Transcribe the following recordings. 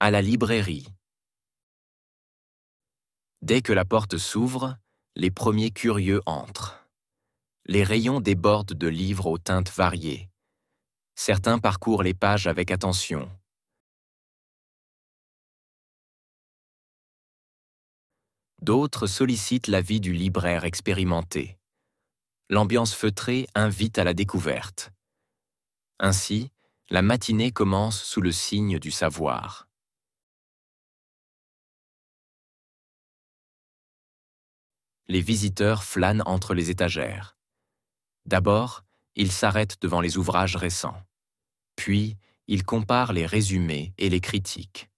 À la librairie. Dès que la porte s'ouvre, les premiers curieux entrent. Les rayons débordent de livres aux teintes variées. Certains parcourent les pages avec attention. D'autres sollicitent l'avis du libraire expérimenté. L'ambiance feutrée invite à la découverte. Ainsi, la matinée commence sous le signe du savoir. Les visiteurs flânent entre les étagères. D'abord, ils s'arrêtent devant les ouvrages récents. Puis, ils comparent les résumés et les critiques.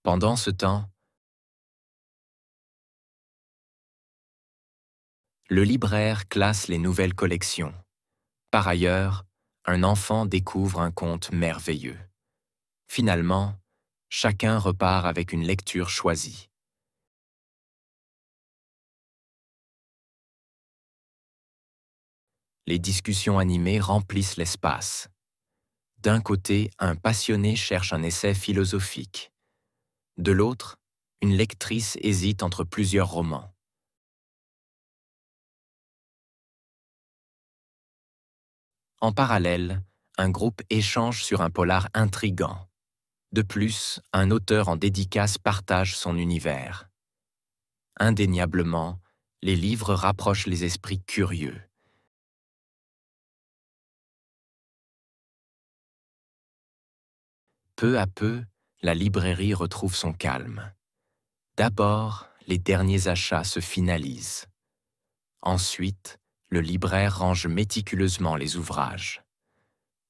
Pendant ce temps, le libraire classe les nouvelles collections. Par ailleurs, un enfant découvre un conte merveilleux. Finalement, chacun repart avec une lecture choisie. Les discussions animées remplissent l'espace. D'un côté, un passionné cherche un essai philosophique. De l'autre, une lectrice hésite entre plusieurs romans. En parallèle, un groupe échange sur un polar intrigant. De plus, un auteur en dédicace partage son univers. Indéniablement, les livres rapprochent les esprits curieux. Peu à peu, la librairie retrouve son calme. D'abord, les derniers achats se finalisent. Ensuite, le libraire range méticuleusement les ouvrages.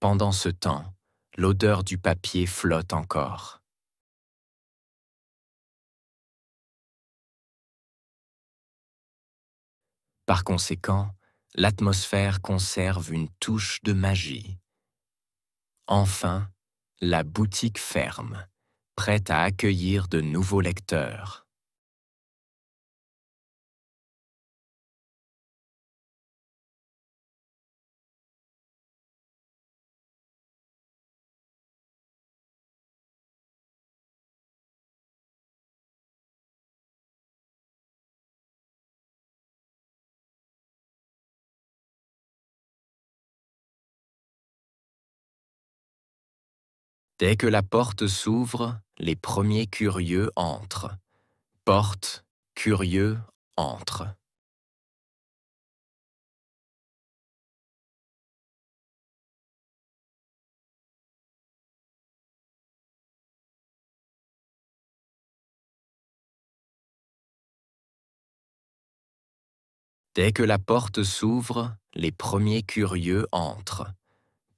Pendant ce temps, l'odeur du papier flotte encore. Par conséquent, l'atmosphère conserve une touche de magie. Enfin, la boutique ferme, prête à accueillir de nouveaux lecteurs. Dès que la porte s'ouvre, les premiers curieux entrent. Porte, curieux, entre. Dès que la porte s'ouvre, les premiers curieux entrent.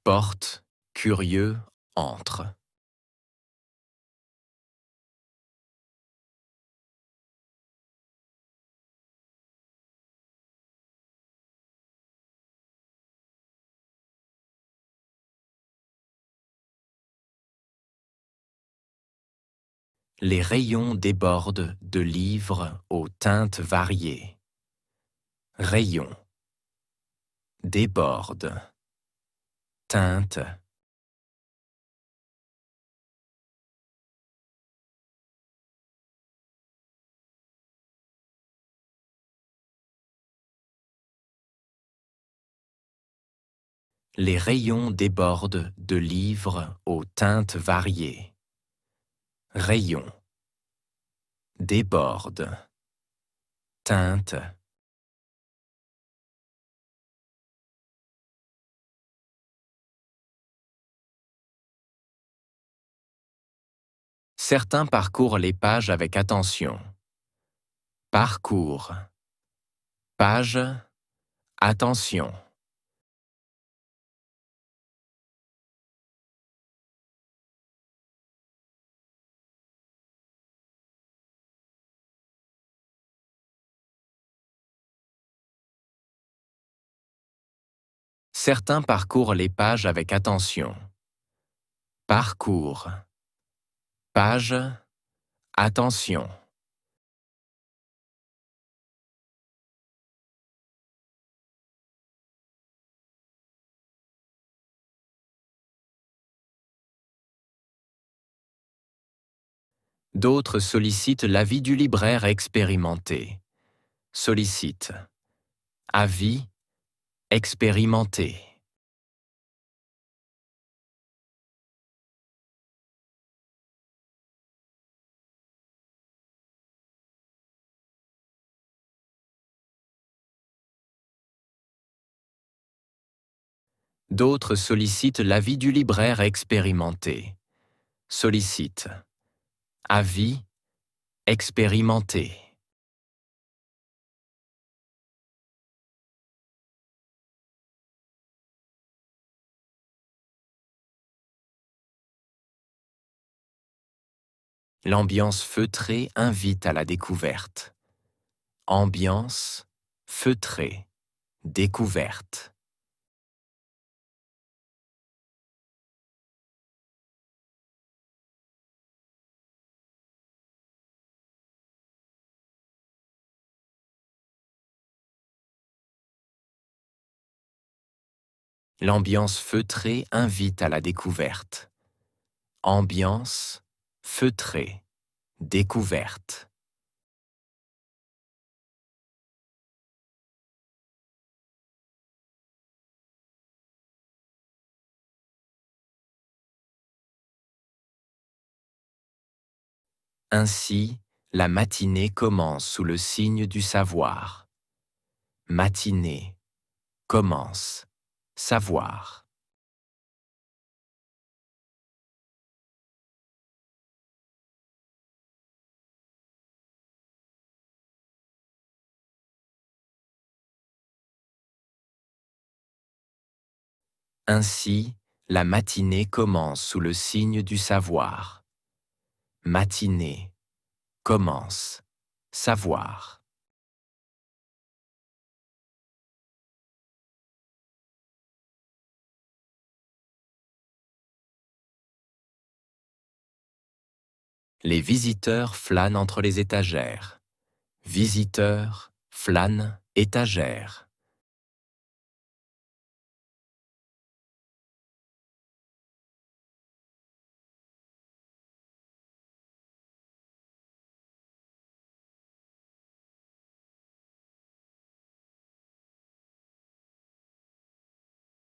Porte, curieux, entre. Les rayons débordent de livres aux teintes variées. Rayons, déborde, teinte. Les rayons débordent de livres aux teintes variées. Rayons, déborde, teinte. Certains parcourent les pages avec attention. Parcours. Page. Attention. Certains parcourent les pages avec attention. Parcours. Page. Attention. D'autres sollicitent l'avis du libraire expérimenté. Sollicite. Avis expérimenté. D'autres sollicitent l'avis du libraire expérimenté. Sollicite. Avis expérimenté. L'ambiance feutrée invite à la découverte. Ambiance feutrée. Découverte. L'ambiance feutrée invite à la découverte. Ambiance feutrée. Découverte. Ainsi, la matinée commence sous le signe du savoir. Matinée commence. Savoir. Ainsi, la matinée commence sous le signe du savoir. Matinée commence. Savoir. Les visiteurs flânent entre les étagères. Visiteurs flânent étagères.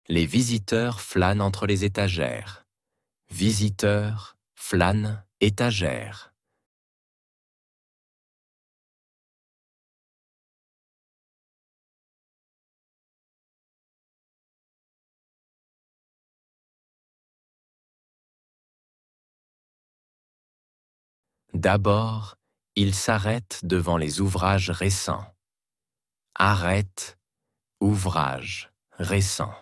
Les visiteurs flânent entre les étagères. Visiteurs flânent étagères. D'abord, ils s'arrêtent devant les ouvrages récents. Arrête, ouvrage récent.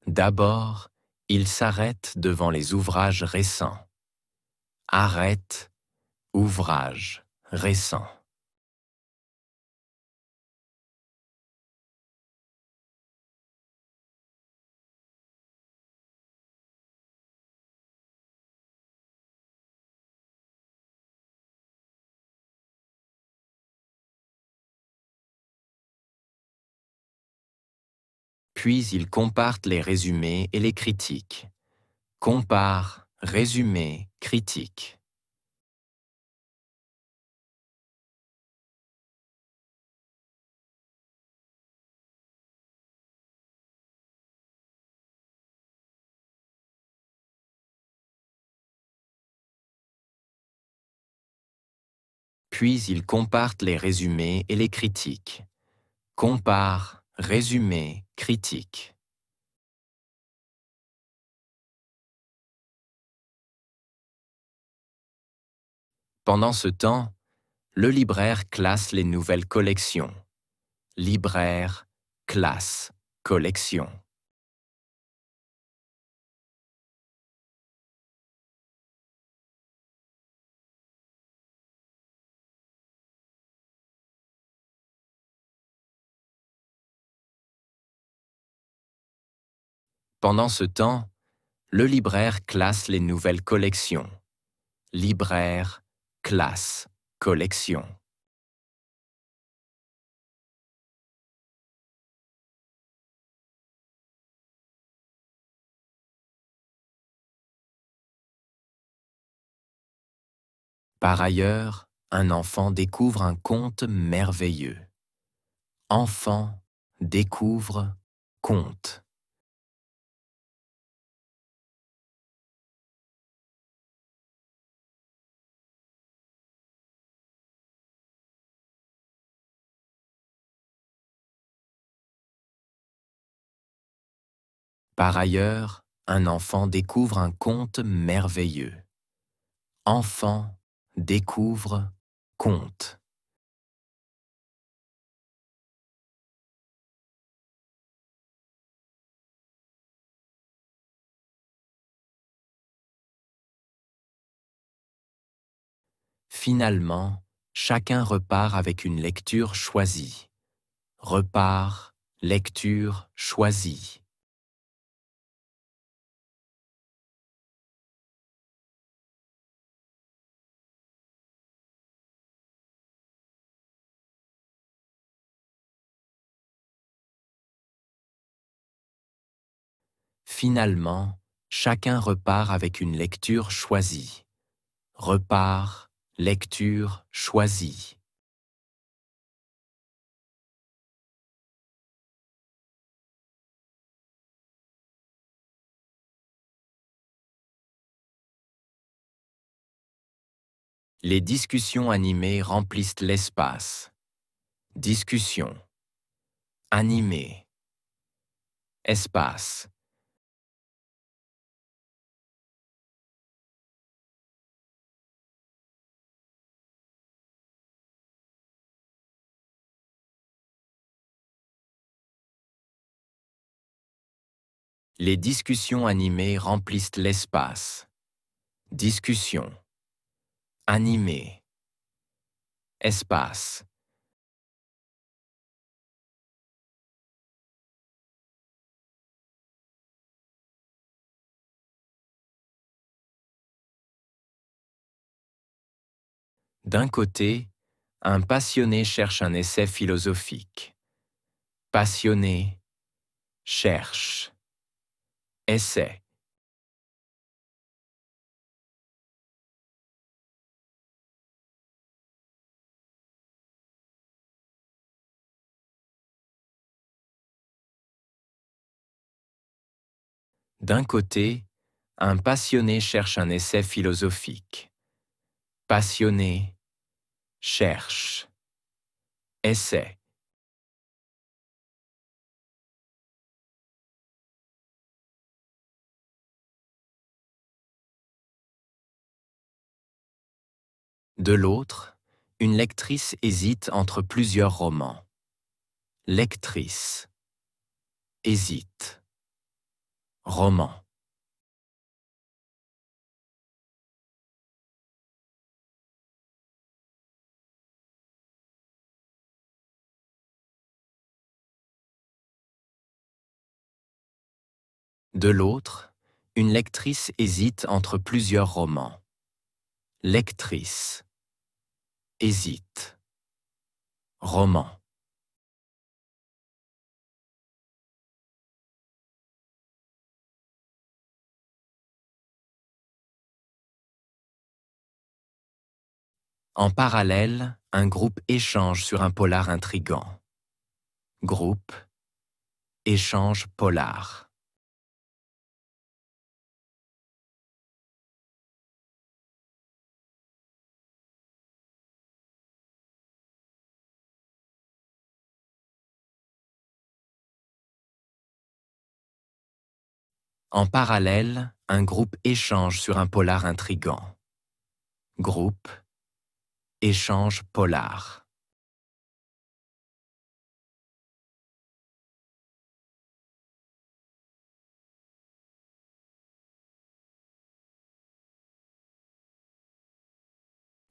D'abord, ils s'arrêtent devant les ouvrages récents. Arrête, ouvrage récent. Puis ils comparent les résumés et les critiques. Compare, résumé, critique. Puis ils comparent les résumés et les critiques. Compare, résumé, critique. Pendant ce temps, le libraire classe les nouvelles collections. Libraire, classe, collection. Pendant ce temps, le libraire classe les nouvelles collections. Libraire, classe, collection. Par ailleurs, un enfant découvre un conte merveilleux. Enfant découvre conte. Par ailleurs, un enfant découvre un conte merveilleux. Enfant découvre conte. Finalement, chacun repart avec une lecture choisie. Repart, lecture choisie. Finalement, chacun repart avec une lecture choisie. Repart, lecture choisie. Les discussions animées remplissent l'espace. Discussion. Animé. Espace. Les discussions animées remplissent l'espace. Discussion. Animé. Espace. D'un côté, un passionné cherche un essai philosophique. Passionné cherche. Essai. D'un côté, un passionné cherche un essai philosophique. Passionné cherche. Essai. De l'autre, une lectrice hésite entre plusieurs romans. Lectrice. Hésite. Roman. De l'autre, une lectrice hésite entre plusieurs romans. Lectrice. Hésite. Roman. En parallèle, un groupe échange sur un polar intrigant. Groupe. Échange polar. En parallèle, un groupe échange sur un polar intrigant. Groupe. Échange polar.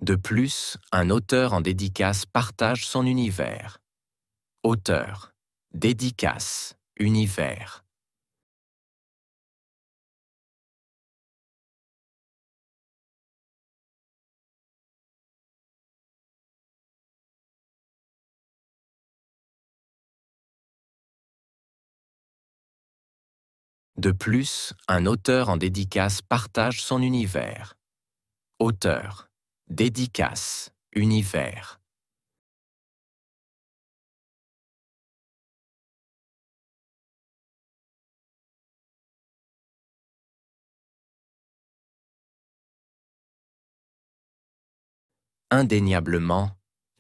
De plus, un auteur en dédicace partage son univers. Auteur. Dédicace. Univers. De plus, un auteur en dédicace partage son univers. Auteur, dédicace, univers. Indéniablement,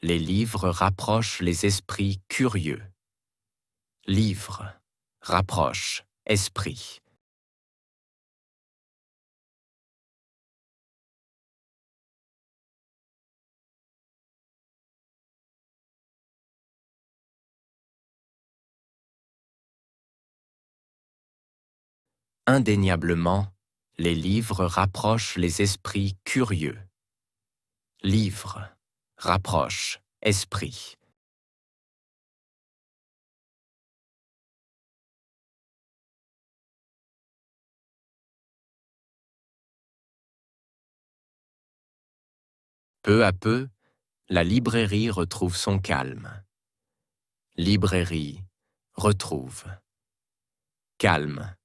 les livres rapprochent les esprits curieux. Livre, rapproche, esprit. Indéniablement, les livres rapprochent les esprits curieux. Livre, rapproche, esprit. Peu à peu, la librairie retrouve son calme. Librairie, retrouve. Calme.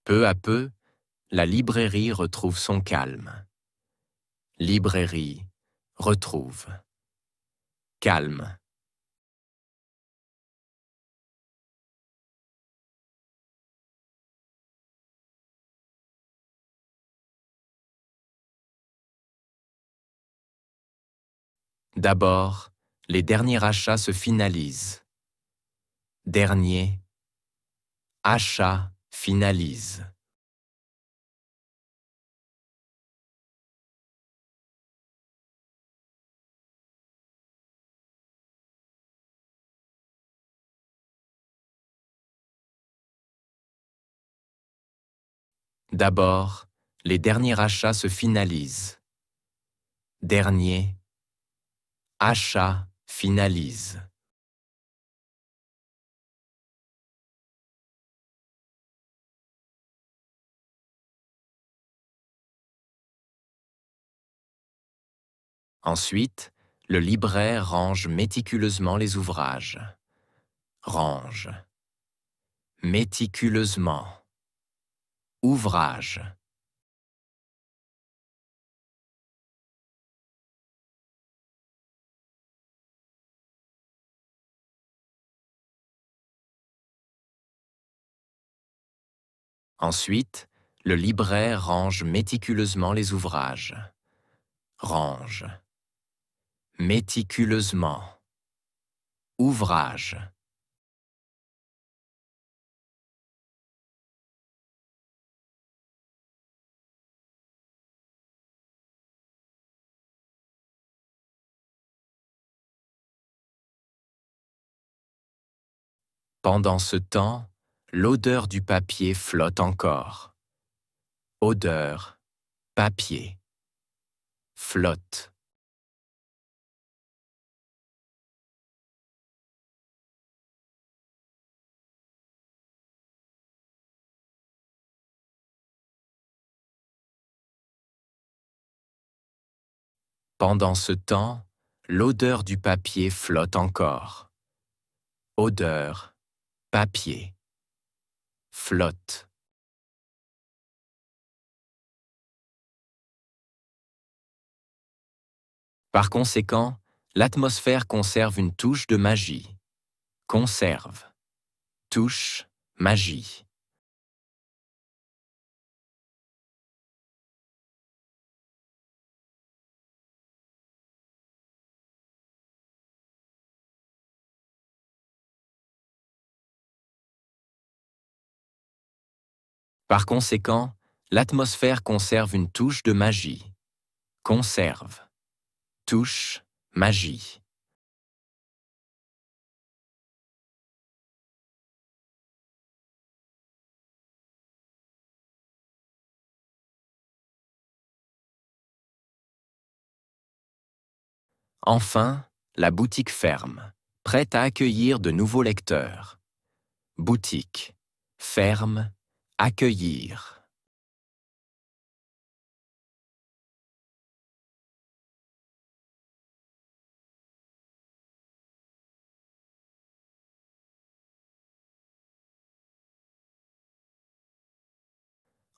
Peu à peu, la librairie retrouve son calme. Librairie, retrouve. Calme. D'abord, les derniers achats se finalisent. Dernier, achat finalise. D'abord, les derniers achats se finalisent. Dernier, achat finalise. Ensuite, le libraire range méticuleusement les ouvrages. Range. Méticuleusement. Ouvrage. Ensuite, le libraire range méticuleusement les ouvrages. Range. Méticuleusement. Ouvrage. Pendant ce temps, l'odeur du papier flotte encore. Odeur, papier. Flotte. Pendant ce temps, l'odeur du papier flotte encore. Odeur, papier. Flotte. Par conséquent, l'atmosphère conserve une touche de magie. Conserve. Touche, magie. Par conséquent, l'atmosphère conserve une touche de magie. Conserve. Touche, magie. Enfin, la boutique ferme, prête à accueillir de nouveaux lecteurs. Boutique, ferme, accueillir.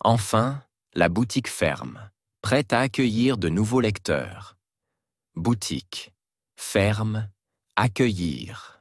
Enfin, la boutique ferme, prête à accueillir de nouveaux lecteurs. Boutique, ferme, accueillir.